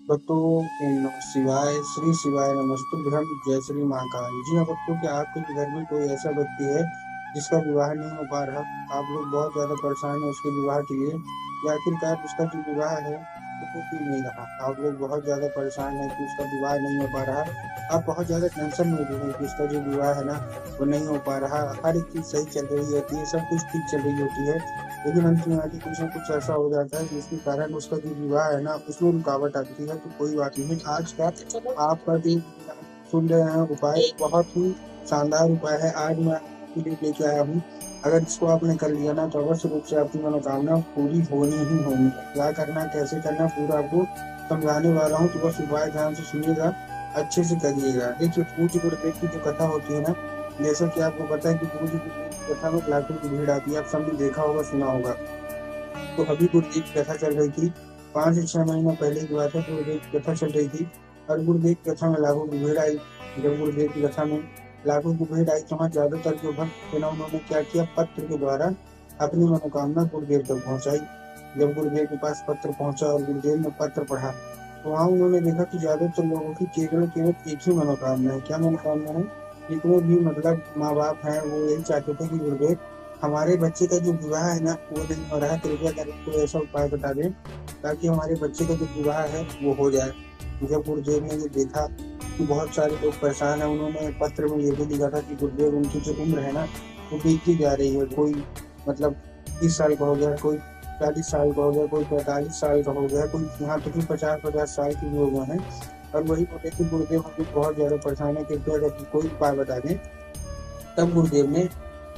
भक्तों ओम नमः शिवाय, श्री शिवाय नमस्तुभ्यम, जय श्री महाकाल। जी हाँ भक्तों, क्या आपके घर में कोई ऐसा व्यक्ति है जिसका विवाह नहीं हो पा रहा? आप लोग बहुत ज्यादा परेशान हैं उसके विवाह के लिए, या आखिरकार उसका जो विवाह है वो हो क्यों नहीं रहा? आप लोग बहुत ज्यादा परेशान हैं कि उसका विवाह नहीं हो पा रहा। आप बहुत ज्यादा टेंशन में भी हैं कि उसका जो विवाह है ना वो नहीं हो पा रहा। हर एक चीज सही चल रही होती है, सब कुछ ठीक चल रही होती है, लेकिन अंत में आके कुछ ना कुछ ऐसा हो जाता है जिसके कारण उसका जो विवाह है ना उसमें रुकावट आती है। तो कोई बात नहीं, आज का आपका जो सुन रहे हैं उपाय बहुत ही शानदार उपाय है। आज मैं आपके लिए लेके आया हूँ। अगर इसको आपने कर लिया ना तो अवश्य रूप से आपकी मनोकामना पूरी होनी ही होनी है। क्या करना, कैसे करना, पूरा आपको समझाने वाला हूँ, तो बस उपाय ध्यान से सुनिएगा, अच्छे से करिएगा। देखिए, पूज्य गुरुदेव की जो कथा होती है ना, जैसा कि आपको पता है कि पूज्य गुरुदेव की कथा में लाखों की भीड़ आती है। आप सबने देखा होगा, सुना होगा। तो अभी गुरुदेव की कथा चल रही थी, 5 से 6 महीना पहले की बात है। गुरुदेव की कथा चल रही थी और गुरुदेव की कथा में लाखों की भीड़ आई। जब गुरुदेव की कथा में लाखों की भीड़ आई तो वहाँ ज्यादातर जो भक्त थे ना, उन्होंने क्या किया, पत्र के द्वारा अपनी मनोकामना गुरुदेव तक पहुंचाई। जब गुरुदेव के पास पत्र पहुंचा और गुरुदेव ने पत्र पढ़ा, तो वहां उन्होंने देखा कि ज्यादातर लोगों की केवल केवल एक ही मनोकामना है। क्या मनोकामना है? जितने भी मतलब माँ बाप हैं वो यही चाहते थे कि गुरुदेव, हमारे बच्चे का जो विवाह है ना वो नहीं हो रहा है, कृपया करके कोई ऐसा उपाय बता दें ताकि हमारे बच्चे का जो विवाह है वो हो जाए। जब गुरुदेव ने ये देखा कि बहुत सारे लोग परेशान है, उन्होंने पत्र में ये भी लिखा था कि गुरुदेव, उनकी जो उम्र है ना वो बीतती जा रही है। कोई मतलब 30 साल का हो गया, कोई 40 साल का हो गया, कोई 45 साल का हो गया, कोई यहाँ तक कि 50-50 साल के भी हो गए हैं। और वही बोले कि गुरुदेव, हम लोग बहुत ज्यादा परेशान है, कृपया करके कोई उपाय बता दें। तब गुरुदेव ने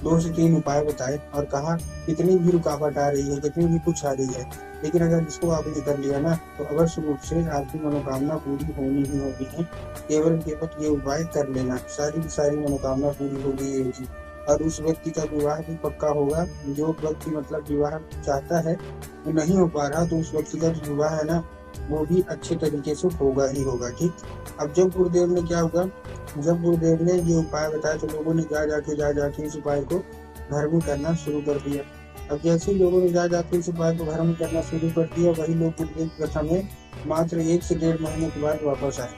2 से 3 उपाय बताए और कहा, कितनी भी रुकावट आ रही है, कितनी भी कुछ आ रही है, लेकिन अगर इसको आपने कर लिया ना तो अवश्य रूप से आपकी मनोकामना पूरी होनी ही होनी है। केवल केवल ये उपाय कर लेना, सारी की सारी मनोकामना पूरी होगी और उस व्यक्ति का विवाह भी पक्का होगा। जो व्यक्ति मतलब विवाह चाहता है वो नहीं हो पा रहा, तो उस व्यक्ति का जो विवाह है ना वो भी अच्छे तरीके से होगा ही होगा। ठीक। अब जब गुरुदेव ने क्या होगा, जब गुरुदेव ने ये उपाय बताया तो लोगों ने जा जाके इस उपाय को घर में करना शुरू कर दिया। अब जैसे ही लोगों ने जा जाके इस उपाय को घर में करना शुरू कर दिया, वही लोग गुरुदेव की कथा में मात्र 1 से 1.5 महीने के बाद वापस आए।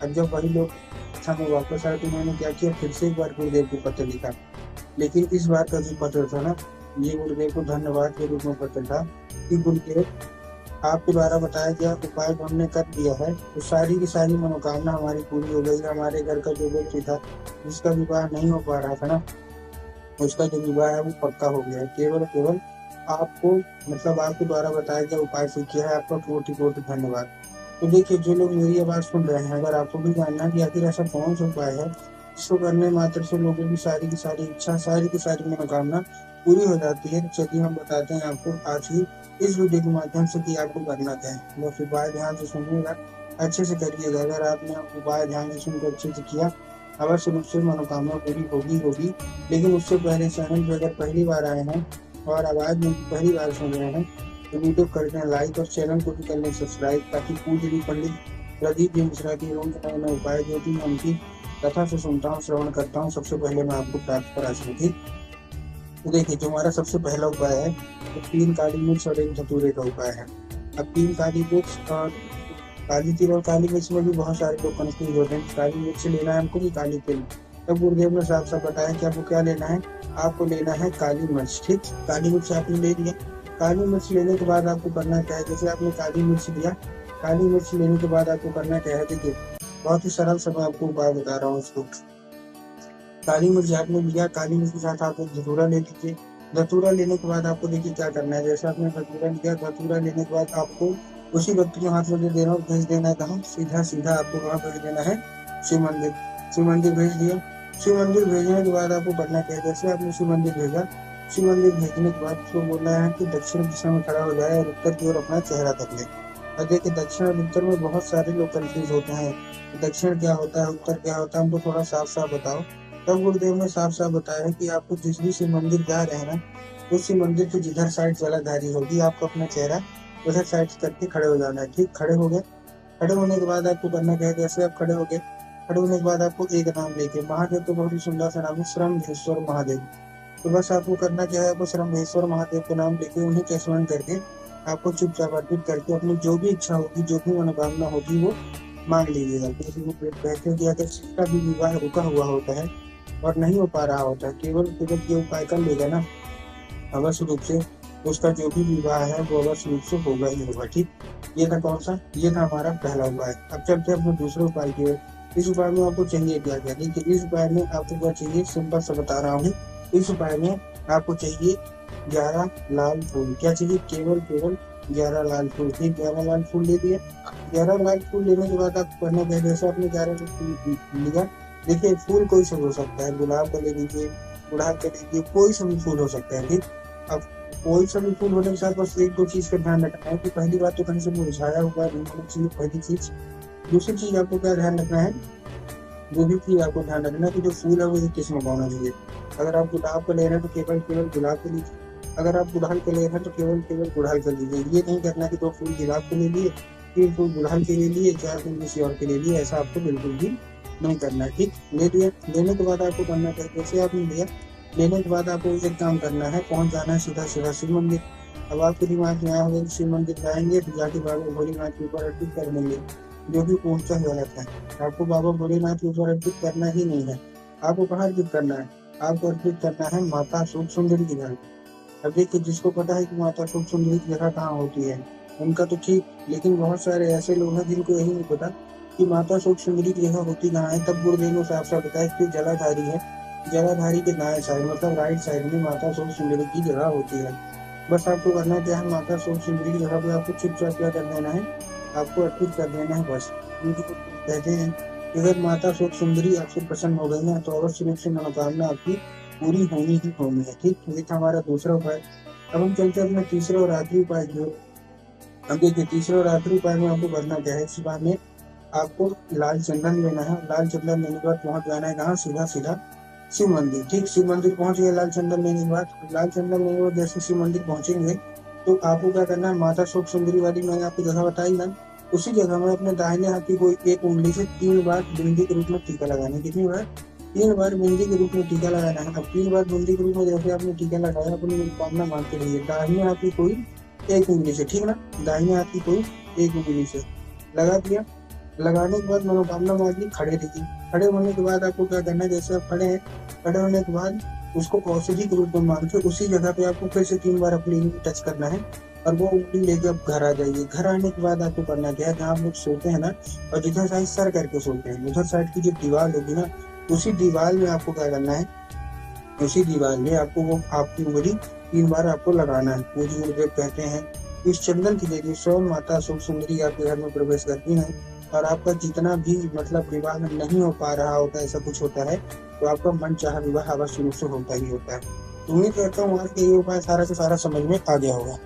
अब जब वही लोग कथा में वापस आए तो उन्होंने क्या किया, फिर से एक बार गुरुदेव को पत्र लिखा। लेकिन इस बार का जो पत्र था ना, ये गुरुदेव को धन्यवाद के रूप में पत्र था कि गुरुदेव, आपके द्वारा बताया गया उपाय जो हमने कर दिया है तो सारी की सारी मनोकामना हमारी पूरी हो गई। हमारे घर का जो व्यक्ति था जिसका विवाह नहीं हो पा रहा था ना, उसका जो विवाह है वो पक्का हो गया है। केवल केवल आपको मतलब आपके द्वारा बताया गया उपाय से किया है। आपका कोटि कोटि धन्यवाद। तो देखिए, जो लोग मेरी आवाज सुन रहे हैं, अगर आपको भी जानना है कि आखिर ऐसा कौन सा उपाय है जिसको करने मात्र से लोगों की सारी इच्छा, सारी की सारी मनोकामना पूरी हो जाती है, तो चलिए हम बताते हैं आपको आज ही इस वीडियो के माध्यम से कि आपको करना क्या है। बस उपाय ध्यान से सुनिएगा, अच्छे से करिएगा। अगर आपने उपाय ध्यान से सुनकर अच्छे से किया, अवश्य रूप से मनोकामना पूरी होगी होगी। लेकिन उससे पहले चैनल पे अगर पहली बार आए हैं और आवाज में पहली बार सुन रहे हैं तो वीडियो कर दें लाइक और चैनल को भी कर लें सब्सक्राइब, ताकि पूज्य पंडित प्रदीप जी मिश्रा की रोज नए नए उपाय जो भी मैं उनकी कथा से सुनता हूँ, श्रवण करता हूँ, सबसे पहले मैं आपको प्राप्त करा सकूँ। तो देखिए, जो हमारा सबसे पहला उपाय है वो 3 काली मिर्च और 1 धतूरे का उपाय है। अब 3 काली मिर्च और काली तिल और काली मिर्च में भी बहुत सारे लोग कंफ्यूज होते हैं, काली मिर्च लेना है हमको कि काली तिल। तब गुरुदेव ने साफ साफ बताया कि आपको क्या लेना है, आपको लेना है काली मिर्च। ठीक, काली मिर्च आपने ले लिया। काली मिर्च लेने के बाद आपको करना क्या है, जैसे आपने काली मिर्च लिया, काली मिर्च लेने के बाद आपको करना क्या है, देखिए बहुत ही सरल से मैं आपको उपाय बता रहा हूँ उसको। काली मिर्च आपने लिया, काली मिर्च के साथ आप एक धतूरा ले लीजिए। धतूरा लेने के बाद आपको देखिए क्या करना है, जैसे आपने धतूरा लिया, धतूरा लेने के बाद आपको उसी व्यक्ति के हाथ में दे देना और भेज देना है कहाँ, सीधा सीधा आपको कहाँ भेज देना है, शिव मंदिर। शिव मंदिर भेज दिया। शिव मंदिर भेजने के बाद आपको करना क्या है, जैसे आपने शिव मंदिर भेजा, शिव मंदिर भेजने के बाद उसको बोलना है कि दक्षिण दिशा में खड़ा हो जाए और उत्तर की ओर अपना चेहरा तक ले। और देखिए, दक्षिण और उत्तर में बहुत सारे लोग कंफ्यूज होते हैं, दक्षिण क्या होता है, उत्तर क्या होता है, हमको थोड़ा साफ साफ बताओ। तब गुरुदेव ने साफ साफ बताया कि आपको जिस भी शिव मंदिर जा रहे हैं ना, उस शिव मंदिर की जिधर साइड जलाधारी होगी, आपको अपना चेहरा उधर साइड करके खड़े हो जाना है। ठीक, खड़े हो गए। खड़े होने के बाद आपको करना क्या है, जैसे आप खड़े हो गए, खड़े होने के बाद आपको एक नाम लेके, महादेव तो बहुत ही सुंदर सा नाम है, श्रमधेश्वर महादेव। तो बस आपको करना क्या है, आपको श्रमधेश्वर महादेव का नाम लेके उन्हें का स्मरण करके आपको चुपचाप अर्पित करके अपनी जो भी इच्छा होगी, जो भी मनोकामना होगी वो मांग लीजिएगा। क्योंकि वो कहते हैं कि अगर जिसका भी विवाह रुका हुआ होता है और नहीं हो पा रहा होता है, केवल केवल ये उपाय कर लेगा ना, अवश्य रूप से उसका जो भी विवाह है वो अवश्य रूप से होगा ही होगा। ठीक, ये था कौन सा, ये था हमारा पहला उपाय। अब चलते हैं अपने दूसरे उपाय की ओर। इस उपाय में आपको चाहिए क्या क्या, देखिए इस उपाय में आपको क्या चाहिए, सिंपल सा बता रहा हूँ। इस उपाय में आपको चाहिए 11 लाल फूल। क्या चाहिए, केवल केवल 11 लाल फूल। ठीक, 11 लाल फूल ले लिए। 11 लाल फूल लेने के बाद आपको करना क्या है, जैसे आपने 11 फूल लिया, देखिए फूल कोई सा हो सकता है, गुलाब का ले लीजिए, गुड़हल का लीजिए, कोई सा भी फूल हो सकता है। ठीक, अब कोई सा भी फूल होने के साथ बस एक दो चीज का ध्यान रखना है कि पहली बात तो कहीं से मुरझाया हुआ नहीं होना चाहिए, पहली चीज। दूसरी चीज आपको क्या ध्यान रखना है, वो भी चीज आपको ध्यान रखना है कि जो फूल है वो एक किस्म का होना चाहिए। अगर आप गुलाब का ले रहे हैं तो केवल केवल गुलाब के लीजिए, अगर आप गुड़हल के ले रहे हैं तो केवल केवल गुड़हल का लीजिए। ये नहीं करना कि 2 फूल गुलाब के ले लिए, 3 फूल गुड़हल के ले लिए, 4 फूल किसी और के ले लिए, ऐसा आपको बिल्कुल भी नहीं करना है। ठीक, ले लिया, लेने के बाद आपको करना क्या है, जैसे आपने लिया, लेने के बाद आपको एक काम करना है, पहुंच जाना है सीधा सीधा शिव मंदिर। अब आपके दिमाग में आया होगा कि शिव मंदिर जाएंगे तो जाके बाबा भोलेनाथ के ऊपर अर्पित कर देंगे, जो भी पूछता गलत है। आपको बाबा भोलेनाथ के ऊपर अर्पित करना ही नहीं है। आपको कहाँ अर्पित करना है, आपको अर्पित करना है माता सूप सुंदरी की घर। अब देखिए, जिसको पता है कि माता सूप सुंदरी की जगह कहाँ होती है उनका तो ठीक, लेकिन बहुत सारे ऐसे लोग हैं जिनको यही नहीं पता कि माता सूप सुंदरी की जगह होती कहाँ है। तब गुरुदेव साफ साफ बताया कि जलाधारी है, जलाधारी के दाएं साइड मतलब राइट साइड में माता सूप सुंदरी की जगह होती है। बस आपको करना क्या है, माता सूप सुंदरी की जगह पे आपको चुपचाप क्या कर देना है, आपको अर्पित कर देना है बस। क्योंकि तो कहते हैं कि अगर माता सूप सुंदरी आपसे प्रसन्न हो गई ना तो अवश्य रूप से मनोकामना आपकी पूरी होनी ही होनी है। ठीक, ये था हमारा दूसरा उपाय। अब हम चलते हैं अपने तीसरे और आखिरी उपाय की ओर। अब देखिए, तीसरे और आखिरी उपाय में आपको करना क्या है, इस उपाय में आपको लाल चंदन लेना है। लाल चंदन लेने के बाद पहुंच जाना है कहाँ, सीधा सीधा शिव मंदिर। ठीक, शिव मंदिर पहुंच गए लाल चंदन लेने के बाद। लाल चंदन लेने के बाद जैसे शिव मंदिर पहुंचेंगे तो आपको क्या करना है, माता शोक सुंदरी वाली मैंने आपको जगह बताई ना, उसी जगह में अपने दाहिने हाथ की कोई एक उंगली से 3 बार बिंदी के रूप में टीका लगाना है। कितनी बार, 3 बार बिंदी के रूप में टीका लगाना है। अब 3 बार बिंदी के रूप में जैसे आपने टीका लगाया, अपनी मनोकामना मांगते रहिए दाहिने हाथ की कोई एक उंगली से। ठीक ना, दाहिने हाथ की कोई एक उंगली से लगा दिया। लगाने के बाद मनोकामना मांग ली, खड़े रहिए। खड़े होने के बाद आपको क्या करना है, जैसे आप खड़े हैं, खड़े होने के बाद उसको औषधि के रूप में मान के उसी जगह पे आपको फिर से 3 बार अपनी उंगली टच करना है और वो उंगली लेके आप घर आ जाइए। घर आने के बाद आपको करना क्या है, जहाँ आप लोग सोते हैं ना और जिधर साइड सर करके सोते हैं, उधर साइड की जो दीवार होगी ना, उसी दीवार में आपको क्या करना है, उसी दीवार में आपको वो आपकी उंगली 3 बार आपको लगाना है। पूज्य गुरुदेव कहते हैं इस चंदन की देवी स्वयं माता सुख सुंदरी आपके घर में प्रवेश करती है और आपका जितना भी मतलब विवाह नहीं हो पा रहा होता है, ऐसा कुछ होता है तो आपका मन चाहा विवाह अवश्य रूप से होता ही होता है। उम्मीद करता हूँ आज के ये उपाय सारा से सारा समझ में आ गया होगा।